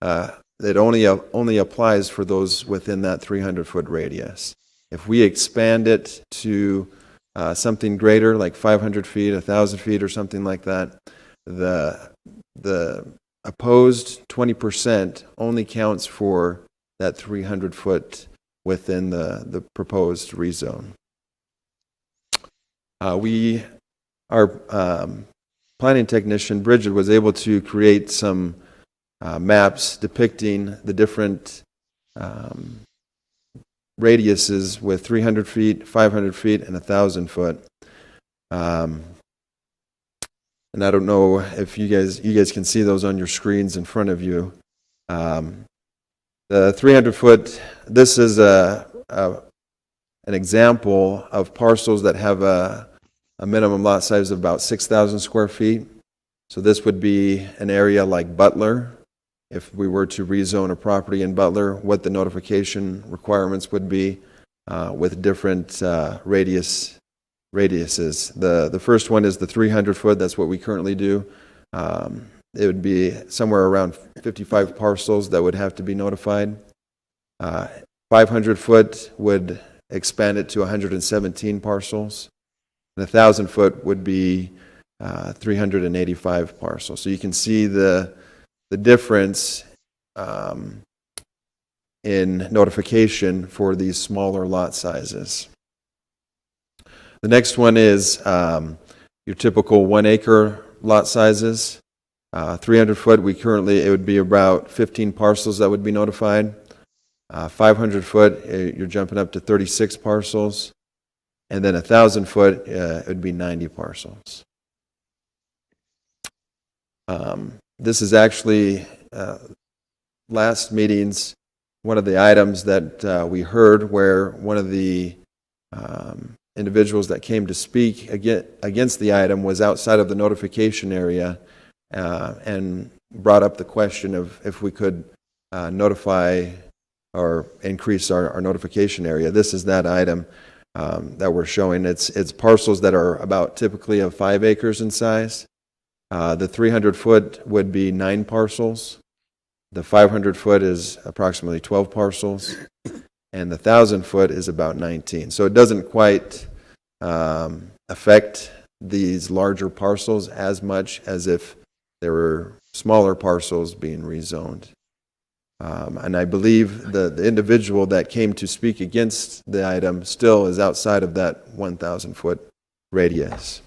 it only applies for those within that 300-foot radius. If we expand it to something greater, like 500 feet, 1,000 feet, or something like that, the opposed 20% only counts for that 300-foot within the proposed rezone. Our planning technician, Bridget, was able to create some maps depicting the different radiuses with 300 feet, 500 feet, and 1,000 foot. And I don't know if you guys can see those on your screens in front of you. The 300 foot, this is an example of parcels that have a minimum lot size of about 6,000 square feet. So this would be an area like Butler. If we were to rezone a property in Butler, what the notification requirements would be with different radiuses. The first one is the 300 foot. That's what we currently do. It would be somewhere around 55 parcels that would have to be notified. 500 foot would expand it to 117 parcels. And 1,000 foot would be 385 parcels. So you can see the difference in notification for these smaller lot sizes. The next one is your typical 1 acre lot sizes. 300 foot, it would be about 15 parcels that would be notified. 500 foot, you're jumping up to 36 parcels. And then 1,000 foot, it would be 90 parcels. This is actually last meeting's one of the items that we heard where one of the individuals that came to speak against the item was outside of the notification area and brought up the question of if we could notify or increase our notification area. This is that item that we're showing. It's parcels that are about typically of 5 acres in size. The 300 foot would be 9 parcels. The 500 foot is approximately 12 parcels. And the 1,000 foot is about 19. So it doesn't quite affect these larger parcels as much as if there were smaller parcels being rezoned. And I believe the individual that came to speak against the item still is outside of that 1,000 foot radius.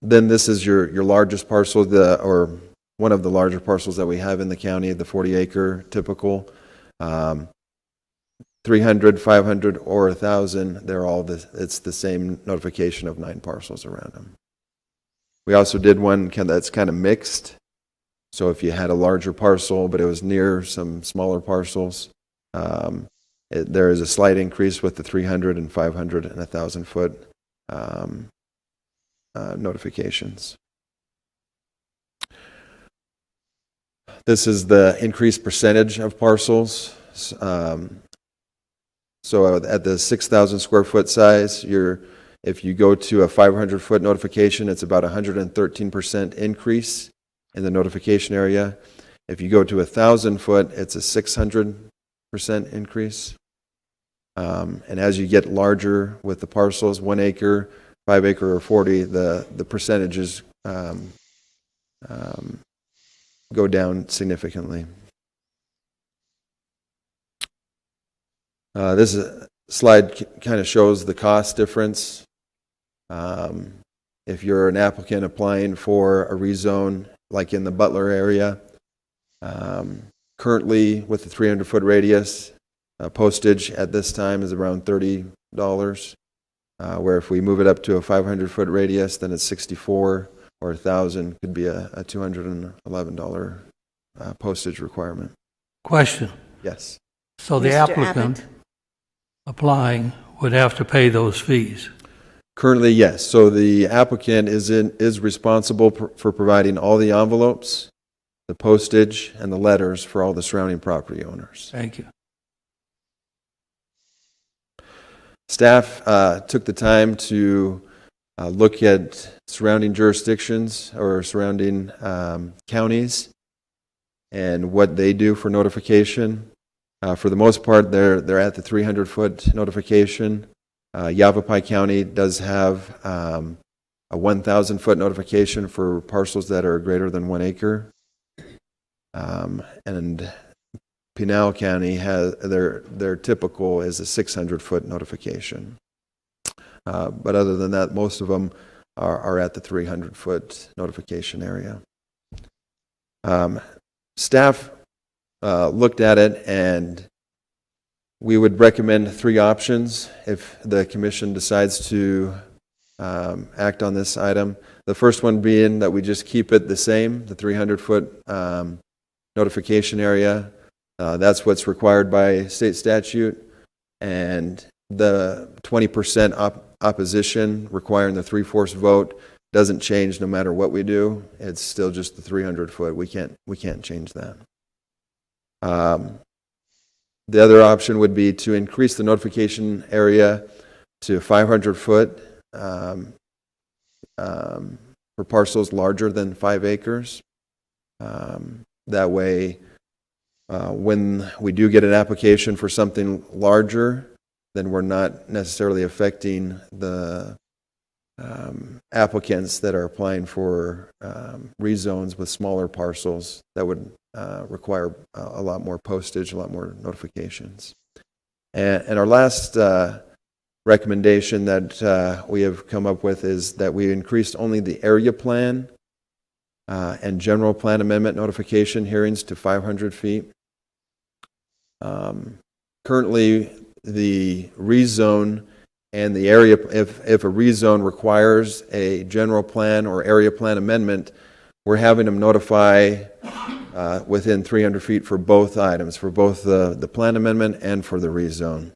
Then this is your largest parcel, or one of the larger parcels that we have in the county, the 40 acre typical. 300, 500, or 1,000, it's the same notification of 9 parcels around them. We also did one that's kind of mixed. So if you had a larger parcel, but it was near some smaller parcels, there is a slight increase with the 300 and 500 and 1,000 foot notifications. This is the increased percentage of parcels. So at the 6,000 square foot size, if you go to a 500 foot notification, it's about 113% increase in the notification area. If you go to 1,000 foot, it's a 600% increase. And as you get larger with the parcels, 1 acre, 5 acre or 40, the percentages go down significantly. This slide kind of shows the cost difference. If you're an applicant applying for a rezone, like in the Butler area, currently with the 300-foot radius, postage at this time is around $30, where if we move it up to a 500-foot radius, then it's $64, or 1,000 could be a $211 postage requirement. Question. Yes. So the Mr. applicant Abbott? applying would have to pay those fees? Currently, yes. So the applicant is responsible for providing all the envelopes, the postage, and the letters for all the surrounding property owners. Thank you. Staff took the time to look at surrounding jurisdictions or surrounding counties and what they do for notification. For the most part, they're at the 300-foot notification. Yavapai County does have a 1,000-foot notification for parcels that are greater than 1 acre. And Pinal County has their typical is a 600-foot notification. But other than that, most of them are at the 300-foot notification area. Staff looked at it, and we would recommend 3 options if the commission decides to act on this item. The first one being that we just keep it the same, the 300-foot notification area. That's what's required by state statute, and the 20% opposition requiring the 3/4 vote doesn't change no matter what we do. It's still just the 300-foot. We can't change that. The other option would be to increase the notification area to 500-foot for parcels larger than 5 acres. That way, when we do get an application for something larger, then we're not necessarily affecting the applicants that are applying for rezones with smaller parcels that would require a lot more postage, a lot more notifications. And our last recommendation that we have come up with is that we increased only the area plan and general plan amendment notification hearings to 500 feet. Currently, the rezone and the area, if a rezone requires a general plan or area plan amendment, we're having them notify within 300 feet for both items, for both the plan amendment and for the rezone.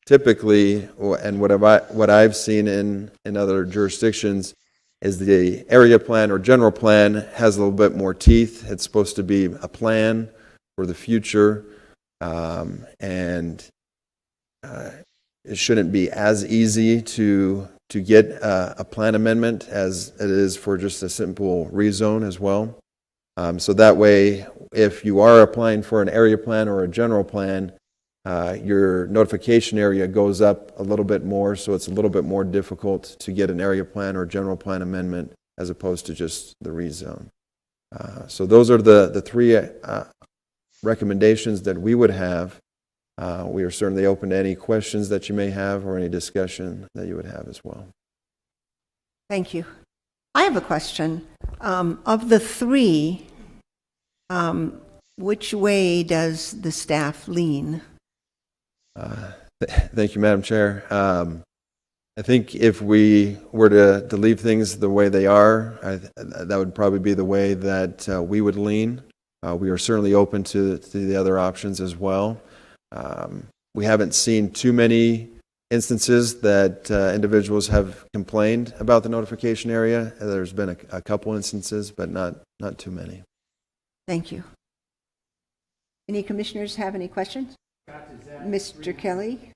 Typically, and what I've seen in other jurisdictions, is the area plan or general plan has a little bit more teeth. It's supposed to be a plan for the future, and it shouldn't be as easy to get a plan amendment as it is for just a simple rezone as well. So that way, if you are applying for an area plan or a general plan, your notification area goes up a little bit more, so it's a little bit more difficult to get an area plan or general plan amendment as opposed to just the rezone. So those are the 3 recommendations that we would have. We are certainly open to any questions that you may have or any discussion that you would have as well. Thank you. I have a question. Of the 3, which way does the staff lean? Thank you, Madam Chair. I think if we were to leave things the way they are, that would probably be the way that we would lean. We are certainly open to the other options as well. We haven't seen too many instances that individuals have complained about the notification area. There's been a couple instances, but not too many. Thank you. Any commissioners have any questions? Mr. Kelly?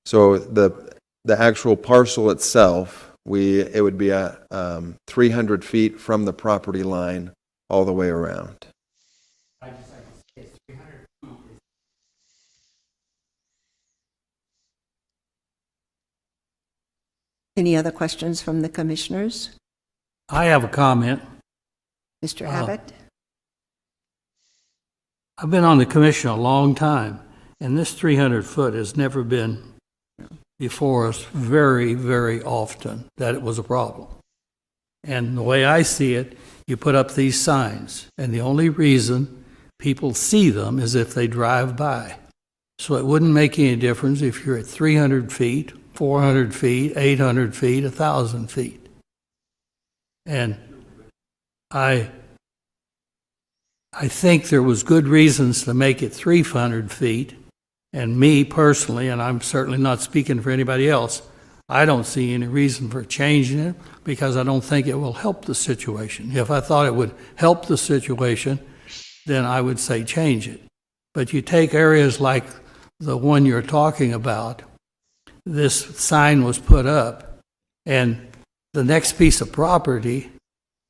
So the actual parcel itself, it would be 300 feet from the property line all the way around. I just like to say it's 300 feet Any other questions from the commissioners? I have a comment. Mr. Abbott? I've been on the commission a long time, and this 300 foot has never been before us very, very often that it was a problem. And the way I see it, you put up these signs, and the only reason people see them is if they drive by. So it wouldn't make any difference if you're at 300 feet, 400 feet, 800 feet, 1,000 feet. And I think there was good reasons to make it 300 feet, and me personally, and I'm certainly not speaking for anybody else, I don't see any reason for changing it because I don't think it will help the situation. If I thought it would help the situation, then I would say change it. But you take areas like the one you're talking about, this sign was put up, and the next piece of property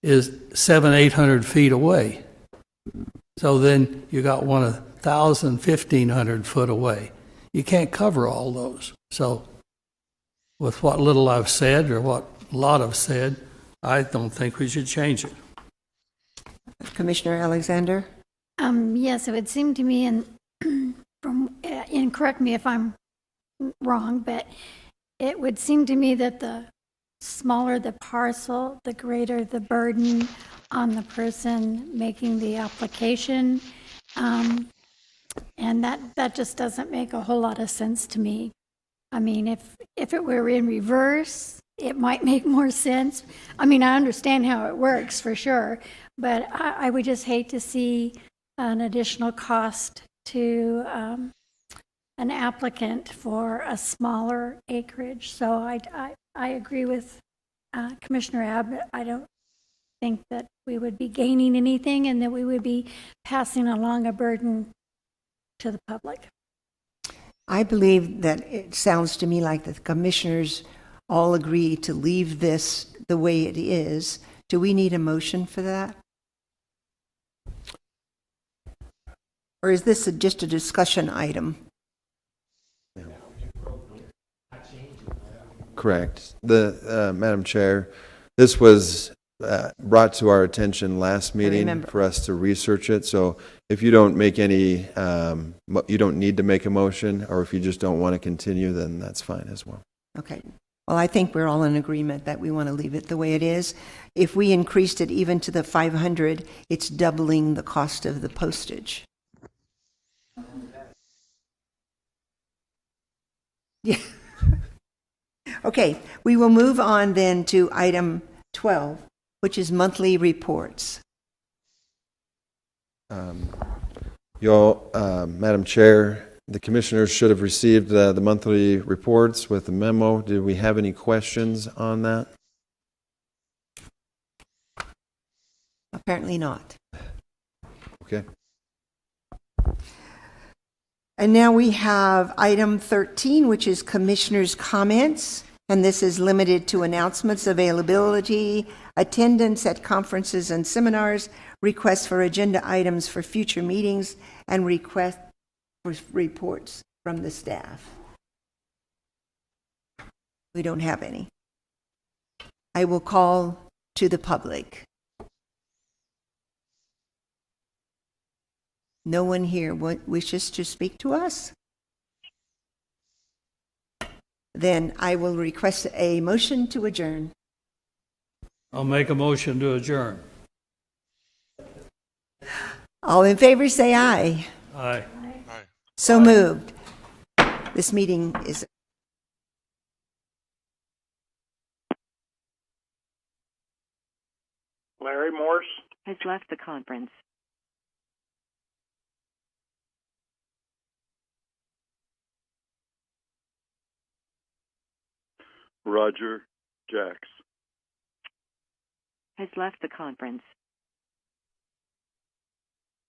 is 700-800 feet away. So then you got 1,000, 1,500 foot away. You can't cover all those. So with what little I've said or what a lot have said, I don't think we should change it. Commissioner Alexander? Yes, it would seem to me, and correct me if I'm wrong, but it would seem to me that the smaller the parcel, the greater the burden on the person making the application. And that just doesn't make a whole lot of sense to me. I mean, if it were in reverse, it might make more sense. I mean, I understand how it works for sure, but I would just hate to see an additional cost to an applicant for a smaller acreage. So I agree with Commissioner Abbott. I don't think that we would be gaining anything and that we would be passing along a burden to the public. I believe that it sounds to me like the commissioners all agree to leave this the way it is. Do we need a motion for that? Or is this just a discussion item? Correct. Madam Chair, this was brought to our attention last meeting for us to research it. So if you don't make any, you don't need to make a motion, or if you just don't want to continue, then that's fine as well. Okay. Well, I think we're all in agreement that we want to leave it the way it is. If we increased it even to the 500, it's doubling the cost of the postage. Yeah. Okay, we will move on then to item 12, which is monthly reports. Madam Chair, the commissioners should have received the monthly reports with the memo. Did we have any questions on that? Apparently not. Okay. And now we have item 13, which is commissioners' comments. And this is limited to announcements, availability, attendance at conferences and seminars, requests for agenda items for future meetings, and requests for reports from the staff. We don't have any. I will call to the public. No one here wishes to speak to us? Then I will request a motion to adjourn. I'll make a motion to adjourn. All in favor say aye. Aye. So moved. This meeting is Larry Morse has left the conference. Roger Jacks has left the conference.